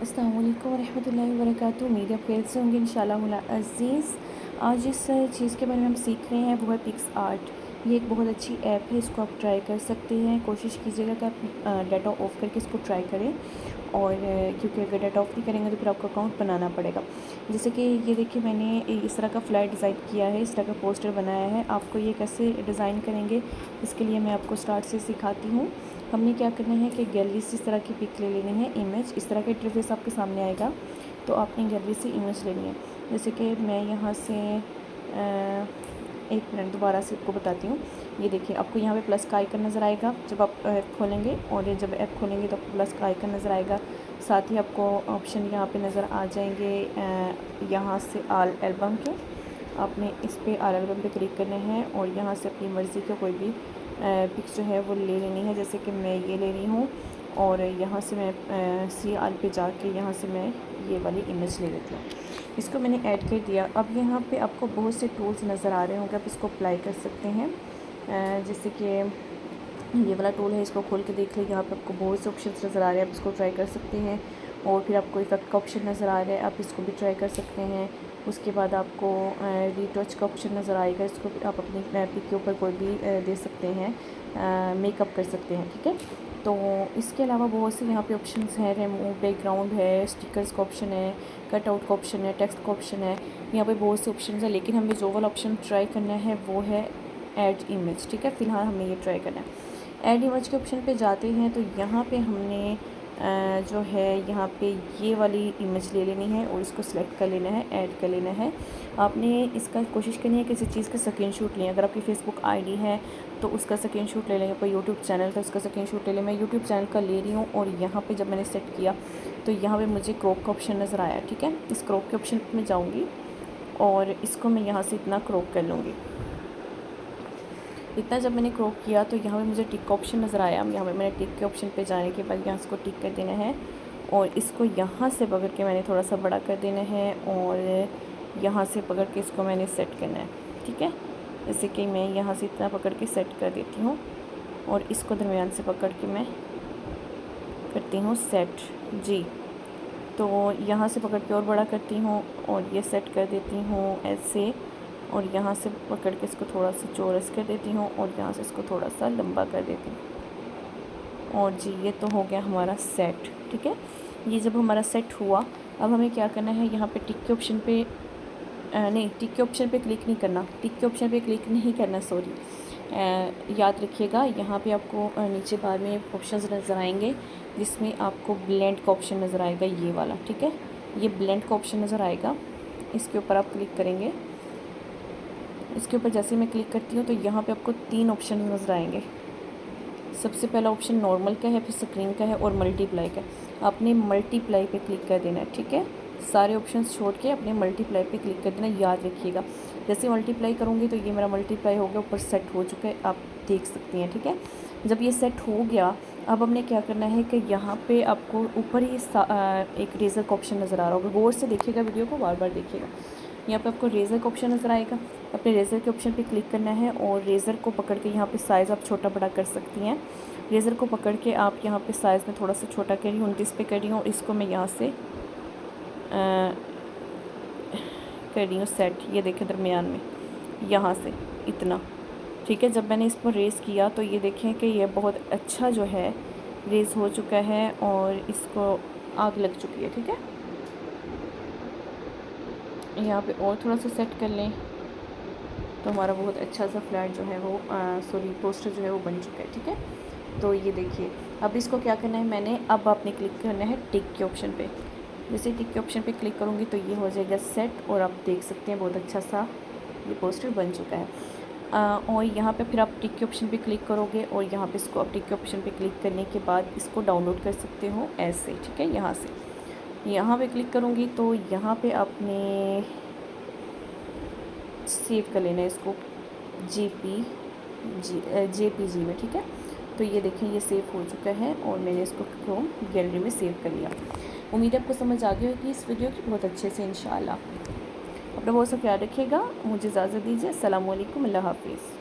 अस्सलाम वालेकुम रहमतुल्लाहि व बरकातुहू। उम्मीद है आप खैरियत से होंगे इंशाअल्लाह अज़ीज़। आज जिस चीज़ के बारे में हम सीख रहे हैं वो है पिक्स आर्ट। ये एक बहुत अच्छी ऐप है, इसको आप ट्राई कर सकते हैं। कोशिश कीजिएगा कि आप डाटा ऑफ़ करके इसको ट्राई करें, और क्योंकि अगर डाटा ऑफ़ नहीं करेंगे तो फिर आपको अकाउंट बनाना पड़ेगा। जैसे कि ये देखिए, मैंने इस तरह का फ्लैट डिज़ाइन किया है, इस तरह का पोस्टर बनाया है। आपको ये कैसे डिज़ाइन करेंगे इसके लिए मैं आपको स्टार्ट से सिखाती हूँ। हमने क्या करना है कि गैलरी से इस तरह की पिक ले लेनी है, इमेज। इस तरह का इंटरफेस आपके सामने आएगा, तो आपने गैलरी से इमेज लेनी है। जैसे कि मैं यहाँ से एक मिनट दोबारा से आपको बताती हूँ। ये देखिए, आपको यहाँ पे प्लस का आइकन नज़र आएगा जब आप ऐप खोलेंगे, और ये जब ऐप खोलेंगे तो आपको प्लस का आइकन नज़र आएगा। साथ ही आपको ऑप्शन यहाँ पे नज़र आ जाएंगे, यहाँ से आल एल्बम के। आपने इस पर आल एल्बम पे क्लिक करना है, और यहाँ से अपनी मर्ज़ी का कोई भी पिक्स जो है वो ले लेनी है। जैसे कि मैं ये ले रही हूँ, और यहाँ से मैं सी आल पे जाके यहाँ से मैं ये वाली इमेज ले लेती हूँ। इसको मैंने ऐड कर दिया। अब यहाँ पे आपको बहुत से टूल्स नज़र आ रहे होंगे, आप इसको अप्लाई कर सकते हैं। जैसे कि ये वाला टूल है, इसको खोल के देख लीजिए। यहाँ पे आपको बहुत से ऑप्शन नज़र आ रहे हैं, आप इसको ट्राई कर सकते हैं। और फिर आपको इफेक्ट का ऑप्शन नज़र आ रहा है, आप इसको भी ट्राई कर सकते हैं। उसके बाद आपको रीटच का ऑप्शन नज़र आएगा, इसको भी आप अपनी पिक के ऊपर कोई भी दे सकते हैं, मेकअप कर सकते हैं, ठीक है। तो इसके अलावा बहुत से यहाँ पे ऑप्शंस हैं। रिमूव बैकग्राउंड है, स्टिकर्स का ऑप्शन है, कट आउट का ऑप्शन है, टेक्स्ट का ऑप्शन है। यहाँ पे बहुत से ऑप्शन है, लेकिन हमें जो वाला ऑप्शन ट्राई करना है वो है ऐड इमेज, ठीक है। फ़िलहाल हमें ये ट्राई करना है। ऐड इमेज के ऑप्शन पे जाते हैं तो यहाँ पे हमने जो है यहाँ पे ये वाली इमेज ले लेनी है, और इसको सिलेक्ट कर लेना है, ऐड कर लेना है। आपने इसका कोशिश करनी है किसी चीज़ का स्क्रीनशॉट लें। अगर आपकी फेसबुक आईडी है तो उसका स्क्रीनशॉट ले लेंगे, कोई यूट्यूब चैनल का उसका स्क्रीनशॉट ले लें। मैं यूट्यूब चैनल का ले रही हूँ, और यहाँ पे जब मैंने सेट किया तो यहाँ पे मुझे क्रॉप का ऑप्शन नज़र आया, ठीक है। इस क्रॉप के ऑप्शन पर मैं जाऊँगी, और इसको मैं यहाँ से इतना क्रॉप कर लूँगी। इतना जब मैंने क्रॉप किया तो यहाँ पे मुझे टिक का ऑप्शन नज़र आया। यहाँ पे मैंने टिक के ऑप्शन पे जाने के बाद यहाँ इसको टिक कर देना है, और इसको यहाँ से पकड़ के मैंने थोड़ा सा बड़ा कर देना है, और यहाँ से पकड़ के इसको मैंने सेट करना है, ठीक है। जैसे कि मैं यहाँ से इतना पकड़ के सेट कर देती हूँ, और इसको दरमियान से पकड़ के मैं करती हूँ सेट जी। तो यहाँ से पकड़ के और बड़ा करती हूँ, और ये सेट कर देती हूँ ऐसे, और यहाँ से पकड़ के इसको थोड़ा सा चौरस कर देती हूँ, और यहाँ से इसको थोड़ा सा लंबा कर देती हूँ। और जी, ये तो हो गया हमारा सेट, ठीक है। ये जब हमारा सेट हुआ, अब हमें क्या करना है, यहाँ पे टिक के ऑप्शन पे नहीं, टिक के ऑप्शन पे क्लिक नहीं करना, टिक के ऑप्शन पे क्लिक नहीं करना, सॉरी। याद रखिएगा, यहाँ पे आपको नीचे बार में ऑप्शंस नज़र आएंगे, जिसमें आपको ब्लेंड का ऑप्शन नज़र आएगा, ये वाला, ठीक है। ये ब्लेंड का ऑप्शन नज़र आएगा, इसके ऊपर आप क्लिक करेंगे। इसके ऊपर जैसे मैं क्लिक करती हूँ तो यहाँ पे आपको 3 ऑप्शन नज़र आएंगे। सबसे पहला ऑप्शन नॉर्मल का है, फिर स्क्रीन का है, और मल्टीप्लाई का। आपने मल्टीप्लाई पे क्लिक कर देना है, ठीक है। सारे ऑप्शंस छोड़ के अपने मल्टीप्लाई पे क्लिक कर देना, याद रखिएगा। जैसे मल्टीप्लाई करूँगी तो ये मेरा मल्टीप्लाई हो गया, ऊपर सेट हो चुका है, आप देख सकती हैं, ठीक है। जब ये सेट हो गया, अब हमने क्या करना है कि यहाँ पे आपको ऊपर ही एक रेज़र का ऑप्शन नज़र आ रहा होगा। गौर से देखिएगा, वीडियो को बार बार देखिएगा। यहाँ पे आपको रेज़र का ऑप्शन नज़र आएगा, अपने रेज़र के ऑप्शन पे क्लिक करना है, और रेज़र को पकड़ के यहाँ पे साइज़ आप छोटा बड़ा कर सकती हैं। रेज़र को पकड़ के आप यहाँ पे साइज़ में थोड़ा सा छोटा कर रही हूँ, 29 पे कर रही हूँ, और इसको मैं यहाँ से कर रही हूँ सेट। ये देखें दरमियान में यहाँ से इतना, ठीक है। जब मैंने इस पर रेज़ किया तो ये देखें कि ये बहुत अच्छा जो है रेज़ हो चुका है, और इसको आग लग चुकी है, ठीक है। यहाँ पे और थोड़ा सा सेट कर लें तो हमारा बहुत अच्छा सा फ्लैट जो है वो सॉरी पोस्टर जो है वो बन चुका है, ठीक है। तो ये देखिए, अब इसको क्या करना है, मैंने अब आपने क्लिक करना है टिक के ऑप्शन पे। जैसे टिक के ऑप्शन पे क्लिक करूँगी तो ये हो जाएगा सेट, और आप देख सकते हैं बहुत अच्छा सा ये पोस्टर बन चुका है। और यहाँ पे फिर आप टिक के ऑप्शन पे क्लिक करोगे, और यहाँ पे इसको आप टिक के ऑप्शन पे क्लिक करने के बाद इसको डाउनलोड कर सकते हो ऐसे, ठीक है। यहाँ पे क्लिक करूँगी तो यहाँ पे आपने सेव कर लेना है इसको जेपीजी में, ठीक है। तो ये देखें, ये सेव हो चुका है, और मैंने इसको क्रोम गैलरी में सेव कर लिया। उम्मीद है आपको समझ आ गई होगी इस वीडियो की बहुत अच्छे से इंशाल्लाह। अपना बहुत सा ख्याल रखिएगा। मुझे इजाज़त दीजिए। अस्सलाम वालेकुम, अल्लाह हाफिज़।